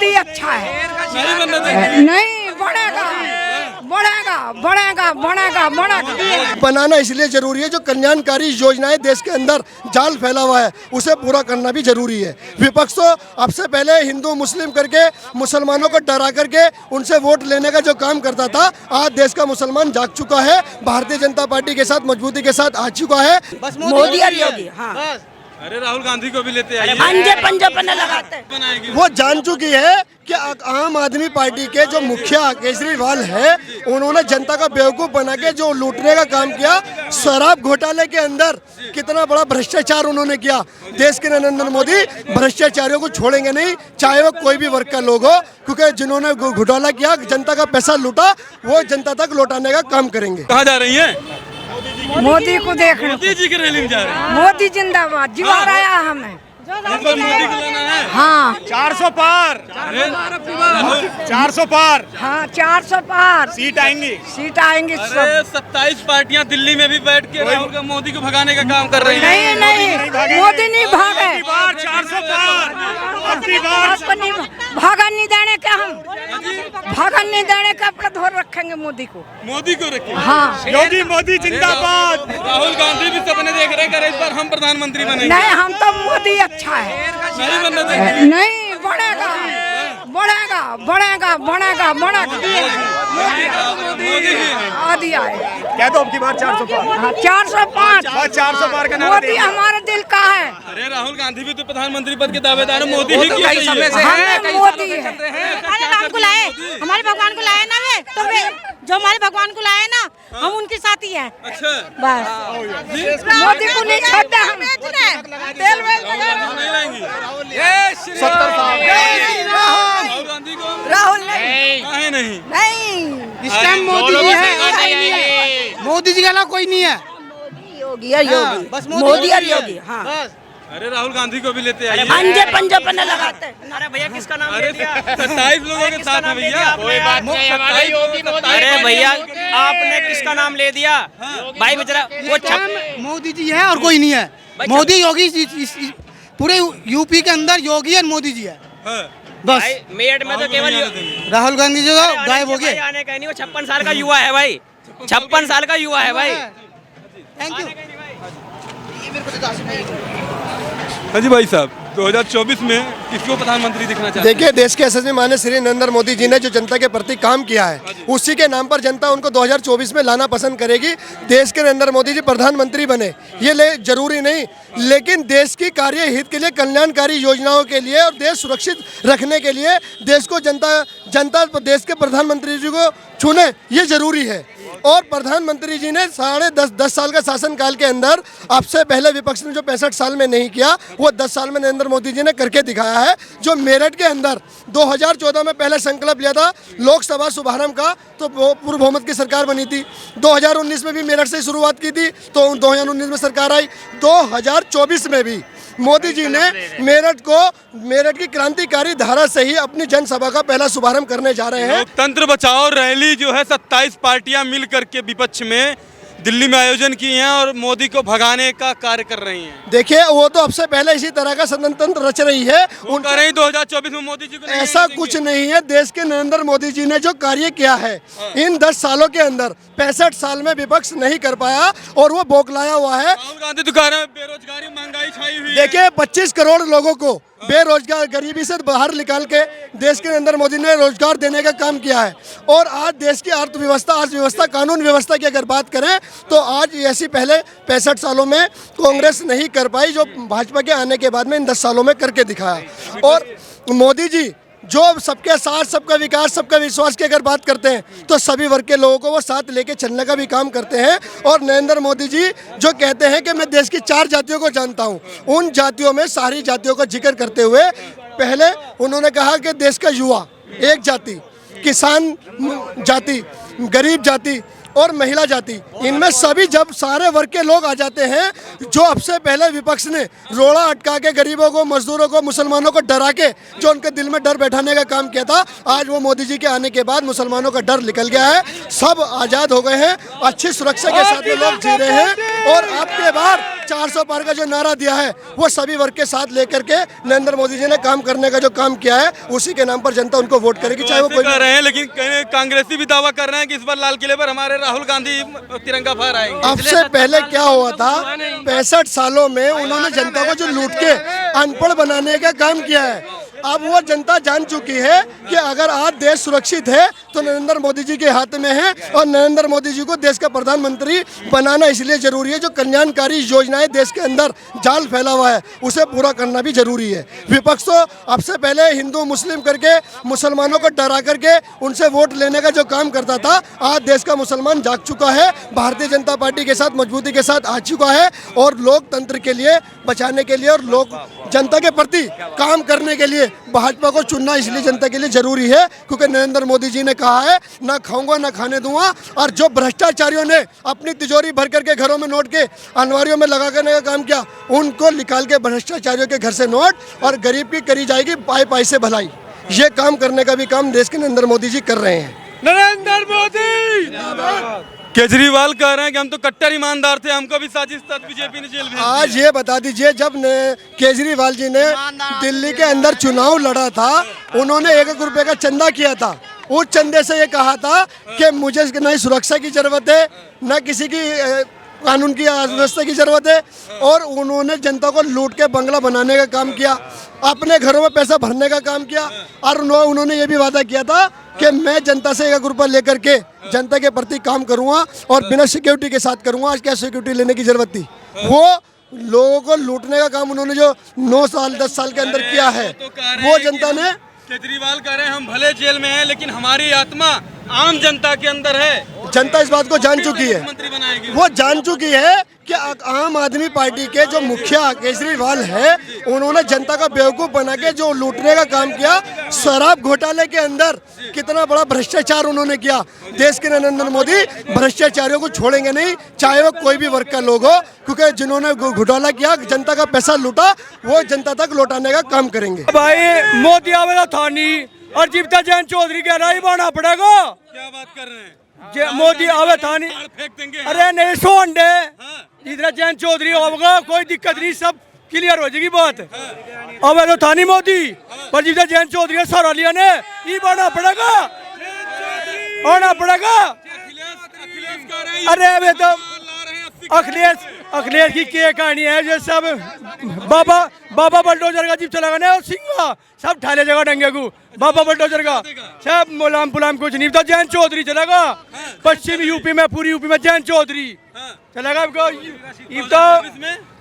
मोदी अच्छा है। नहीं बढ़ेगा बढ़ेगा बढ़ेगा बढ़ेगा बढ़ेगा। बनाना इसलिए जरूरी है, जो कल्याणकारी योजनाएं देश के अंदर जाल फैला हुआ है उसे पूरा करना भी जरूरी है। विपक्ष तो अब से पहले हिंदू मुस्लिम करके मुसलमानों को डरा करके उनसे वोट लेने का जो काम करता था, आज देश का मुसलमान जाग चुका है, भारतीय जनता पार्टी के साथ मजबूती के साथ आ चुका है। बस मोदी और योगी। हाँ अरे राहुल गांधी को भी लेते आइए, पंजे पन्ने लगाते बनाएगी। वो जान चुकी है कि आम आदमी पार्टी के जो मुखिया केजरीवाल है, उन्होंने जनता का बेवकूफ बना के जो लूटने का काम किया, शराब घोटाले के अंदर कितना बड़ा भ्रष्टाचार उन्होंने किया। देश के नरेंद्र मोदी भ्रष्टाचारियों को छोड़ेंगे नहीं, चाहे वो कोई भी वर्ग का लोग हो, क्योंकि जिन्होंने घोटाला किया, जनता का पैसा लूटा, वो जनता तक लौटाने का काम करेंगे। कहाँ जा रही है? मोदी को देखने। मोदी जी की रैली में जा रहे हैं। मोदी जिंदाबाद, जीवार आया हमें। मोदी को लाना है। हाँ 400 पार, 400 पार, हाँ 400 पार सीट आएंगी। सीट आएंगी अरे सब। 27 पार्टियां दिल्ली में भी बैठ के राहुल मोदी को भगाने का काम कर रही हैं। नहीं मोदी नहीं भागे। 400 पार, अबकी बार आपको नहीं भागन नहीं देने का, हम भागन नहीं देने का, अपना धोर रखेंगे मोदी को। मोदी को रखिए। हाँ योगी मोदी जिंदाबाद। राहुल गांधी भी सपने देख रहे हैं, इस बार हम प्रधानमंत्री बनेंगे। नहीं, हम तो मोदी अच्छा है। नहीं बनना देंगे। नहीं बढ़ेगा बढ़ेगा बढ़ेगा बढ़ेगा बढ़ेगा। मोदी ही है। आदि आए। क्या तो अबकी बार 400 पार। हाँ 405। बस 400 पार का नारा मोदी देंगे। हमारे दिल का है। अरे राहुल गांधी भी तो प्रधानमंत्री पद के दावेदार है, मोदी ही किया हमें मोदी है। अरे राम को लाए, हमारे भगवान को लाए ना वे, तो वे जो हमारे भगवान को लाए ना, हम उनके साथ ही हैं। अच्छा बस मोदी को नहीं छोड़ते हम। तेल नहीं लाएंगी। 70 साल राहुल गांधी को राहुल नहीं काहे नहीं? नहीं इस टाइम मोदी जी है, मोदी जी के अलावा कोई नहीं है। योगी और योगी, बस मोदी और योगी। हाँ अरे राहुल गांधी को भी लेते आइए। पंजे पन्ने लगाते। अरे भैया किसका नाम अरे ले दिया? 27 लोगों के साथ है भैया। कोई बात नहीं, हमारे योगी मोदी। अरे भैया आपने किसका नाम ले दिया? भाई बेचारा वो मोदी जी है और कोई नहीं है। मोदी योगी पूरे यूपी के अंदर योगी और मोदी जी है बस। भाई मेरठ में तो केवल राहुल गांधी जी तो गायब हो गए। आने का नहीं, वो 56 साल का युवा है भाई, 56 साल का युवा है भाई। Thank you. हाँ जी भाई साहब, 2024 में किसको प्रधानमंत्री दिखना चाहते हैं? देखिए, देश के यशस्वी माननीय श्री नरेंद्र मोदी जी ने जो जनता के प्रति काम किया है, उसी के नाम पर जनता उनको 2024 में लाना पसंद करेगी। देश के नरेंद्र मोदी जी प्रधानमंत्री बने ये जरूरी नहीं, लेकिन देश की कार्य हित के लिए, कल्याणकारी योजनाओं के लिए और देश सुरक्षित रखने के लिए देश को जनता देश के प्रधानमंत्री जी को चुने, ये जरूरी है। और प्रधानमंत्री जी ने 10.5 साल का शासनकाल के अंदर अब से पहले विपक्ष ने जो 65 साल में नहीं किया, वो 10 साल में नरेंद्र मोदी जी ने करके दिखाया है। जो मेरठ के अंदर 2014 में पहले संकल्प लिया था लोकसभा शुभारंभ का, तो वो पूर्व बहुमत की सरकार बनी थी। 2019 में भी मेरठ से शुरुआत की थी, तो 2019 में सरकार आई। 2024 में भी मोदी जी ने मेरठ की क्रांतिकारी धारा से ही अपनी जनसभा का पहला शुभारंभ करने जा रहे हैं। लोकतंत्र बचाओ रैली जो है 27 पार्टियां मिल करके विपक्ष में दिल्ली में आयोजन की हैं और मोदी को भगाने का कार्य कर रही हैं। देखिए, वो तो अब से पहले इसी तरह का षड्यंत्र रच रही है। उन कह रही 2024 में मोदी जी को नहीं ऐसा देंगे। कुछ नहीं है। देश के नरेंद्र मोदी जी ने जो कार्य किया है इन 10 सालों के अंदर, 65 साल में विपक्ष नहीं कर पाया और वो बौखलाया हुआ है। राहुल गांधी तो कह रहे हैं बेरोजगारी महंगाई छाई हुई है। देखिए, 25 करोड़ लोगों को बेरोजगार गरीबी से बाहर निकाल के देश के नरेंद्र मोदी ने रोजगार देने का काम किया है। और आज देश की अर्थव्यवस्था, कानून व्यवस्था की अगर बात करें तो आज ऐसी पहले 65 सालों में कांग्रेस नहीं कर पाई, जो भाजपा के आने के बाद में इन 10 सालों में करके दिखाया। और मोदी जी जो सबके साथ, सबका विकास, सबका विश्वास की अगर बात करते हैं तो सभी वर्ग के लोगों को वो साथ लेके चलने का भी काम करते हैं। और नरेंद्र मोदी जी जो कहते हैं कि मैं देश की 4 जातियों को जानता हूं, उन जातियों में सारी जातियों का जिक्र करते हुए पहले उन्होंने कहा कि देश का युवा, एक जाति, किसान जाति, गरीब जाति और महिला जाति, इनमें सभी जब सारे वर्ग के लोग आ जाते हैं, जो अब से पहले विपक्ष ने रोड़ा अटका के गरीबों को, मजदूरों को, मुसलमानों को डरा के जो उनके दिल में डर बैठाने का काम किया था, आज वो मोदी जी के आने के बाद मुसलमानों का डर निकल गया है। सब आज़ाद हो गए हैं, अच्छी सुरक्षा के साथ में लोग जी रहे हैं। और आपके बार 400 पार का जो नारा दिया है वो सभी वर्ग के साथ लेकर के नरेंद्र मोदी जी ने काम करने का जो काम किया है उसी के नाम पर जनता उनको वोट करेगी, चाहे वो कोई कर रहे हैं। लेकिन कांग्रेसी भी दावा कर रहे हैं कि इस बार लाल किले पर हमारे राहुल गांधी तिरंगा फहराएंगे। अब से पहले क्या हुआ था, 65 सालों में उन्होंने जनता को जो लूट के अनपढ़ बनाने का काम किया है। अब वो जनता जान चुकी है कि अगर आज देश सुरक्षित है तो नरेंद्र मोदी जी के हाथ में है, और नरेंद्र मोदी जी को देश का प्रधानमंत्री बनाना इसलिए जरूरी है। जो कल्याणकारी योजनाएं देश के अंदर जाल फैला हुआ है उसे पूरा करना भी जरूरी है। विपक्ष तो अब से पहले हिंदू मुस्लिम करके मुसलमानों को डरा करके उनसे वोट लेने का जो काम करता था, आज देश का मुसलमान जाग चुका है, भारतीय जनता पार्टी के साथ मजबूती के साथ आ चुका है, और लोकतंत्र के लिए बचाने के लिए और लोग जनता के प्रति काम करने के लिए भाजपा को चुनना इसलिए जनता के लिए जरूरी है, क्योंकि नरेंद्र मोदी जी ने कहा है ना खाऊंगा ना खाने दूंगा। और जो भ्रष्टाचारियों ने अपनी तिजोरी भर करके घरों में नोट के अलमारियों में लगा करने का काम किया, उनको निकाल के भ्रष्टाचारियों के घर से नोट, और गरीब की करी जाएगी पाई पाई से भलाई। ये काम करने का भी काम देश के नरेंद्र मोदी जी कर रहे हैं। नरेंद्र मोदी। केजरीवाल कह रहे हैं कि हम तो कट्टर ईमानदार थे, हमको भी साजिश तक बीजेपी ने जेल भेज दिया। आज ये बता दीजिए, जब केजरीवाल जी ने दिल्ली के अंदर चुनाव लड़ा था, उन्होंने 1-1 रुपए का चंदा किया था। उस चंदे से ये कहा था कि मुझे न सुरक्षा की जरूरत है, न किसी की कानून की व्यवस्था की जरूरत है, और उन्होंने जनता को लूट के बंगला बनाने का काम किया, अपने घरों में पैसा भरने का काम किया, और उन्होंने ये भी वादा किया था कि मैं जनता से 1 रुपया लेकर के जनता के प्रति काम करूंगा और बिना सिक्योरिटी के साथ करूंगा। आज क्या सिक्योरिटी लेने की जरूरत थी? वो लोगों को लूटने का काम उन्होंने जो 9 साल 10 साल के अंदर किया है, वो जनता ने। केजरीवाल कह रहे हैं हम भले जेल में हैं, लेकिन हमारी आत्मा आम जनता के अंदर है। जनता इस बात को जान चुकी है, वो जान चुकी है कि आम आदमी पार्टी के जो मुखिया केजरीवाल है, उन्होंने जनता का बेवकूफ बना के जो लूटने का काम किया। शराब घोटाले के अंदर कितना बड़ा भ्रष्टाचार उन्होंने किया। देश के नरेंद्र मोदी भ्रष्टाचारियों को छोड़ेंगे नहीं, चाहे वो कोई भी वर्ग का लोग हो, क्योंकि जिन्होंने घोटाला किया, जनता का पैसा लूटा, वो जनता तक लौटाने का काम करेंगे। भाई मोदी आवेगा था नहीं, और जीविता जैन चौधरी कह रहा ही बाना पड़ेगा। क्या बात कर रहे हैं? मोदी आवे था नहीं, फेंक देंगे। अरे नहीं सो अंडे, जितना जैन चौधरी होगा कोई दिक्कत नहीं, सब क्लियर हो जाएगी बात। अब तो था नहीं मोदी, पर जितना जैन चौधरी ने सहारा लिया ने, ये बाना पड़ेगा, आना पड़ेगा। अरे वे तो अखिलेश की क्या कहानी है, जो सब बाबा बलडोजर का जीप चला गया और सिंगा सब ठाले जगह डंगे को, बाबा बलडोजर का सब मुलाम पुलाम कुछ नहीं। तो जैन चौधरी चलेगा पश्चिम यूपी में, पूरी यूपी में जैन चौधरी चलेगा। तो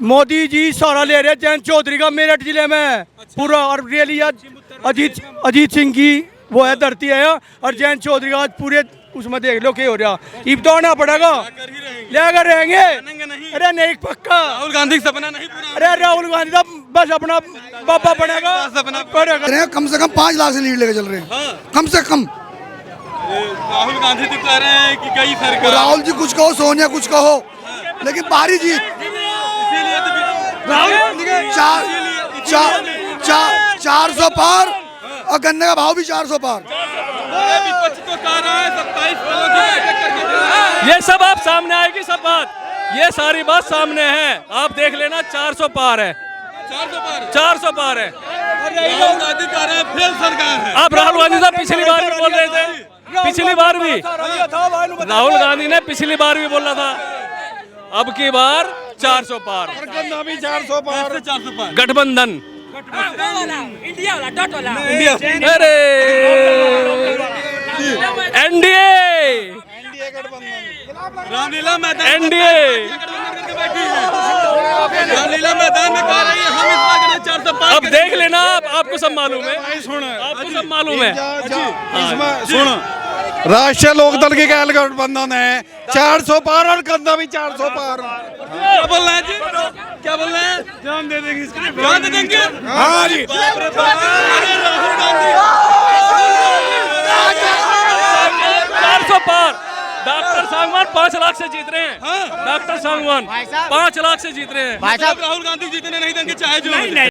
मोदी जी सहारा ले रहे जैन चौधरी का मेरठ जिले में पूरा, और रैली अजीत सिंह की वो है धरती है, और जैन चौधरी का पूरे उसमें देख लो क्या हो रहा। इब तो आना पड़ेगा, लेकर रहेंगे। अरे नहीं पक्का, राहुल गांधी का सपना नहीं पूरा। अरे राहुल गांधी तो बस अपना बाबा बनेगा, सपना पड़ेगा। कम से कम 5 लाख से लीड लेके चल रहे हैं, कम से कम। राहुल गांधी तो कह रहे हैं कि कई सरकार, राहुल जी कुछ कहो, सोनिया कुछ कहो, लेकिन भारी जीत। इसीलिए तो 400 पार, और गन्ने का भाव भी 400 पार। विपक्ष तो कह रहा है 27 सालों की बैठक करके। ये सब आप सामने आएगी सब बात, ये सारी बात सामने है, आप देख लेना। 400 पार है, 400 पार है। राहुल गांधी कह रहे हैं फेल सरकार है। आप राहुल गांधी साहब पिछली बार भी बोल रहे थे, पिछली बार भी राहुल गांधी ने पिछली बार भी बोला था, अब की बार 400 पार, 400 पार गठबंधन। इंडिया वाला डॉट वाला, अरे एनडीए रामलीला मैदान, एनडीए रामलीला मैदान में कह रही है हम इस बार 400 पार। अब देख लेना, आपको सब मालूम है, आपको सब मालूम है। सुन, राष्ट्रीय लोकदल की गैर गठबंधन है, 400 पार, और गन्ना भी 400 पार। क्या बोल रहे हैं जी, क्या बोल रहे हैं? जान दे देंगे इसके लिए, जान दे देंगे। हाँ जी। अरे राहुल गांधी 400 पार। डॉक्टर सांगवान 5 लाख से जीत रहे हैं, डॉक्टर सांगवान 5 लाख से जीत रहे हैं। राहुल गांधी जीतने नहीं देंगे चाहे जो।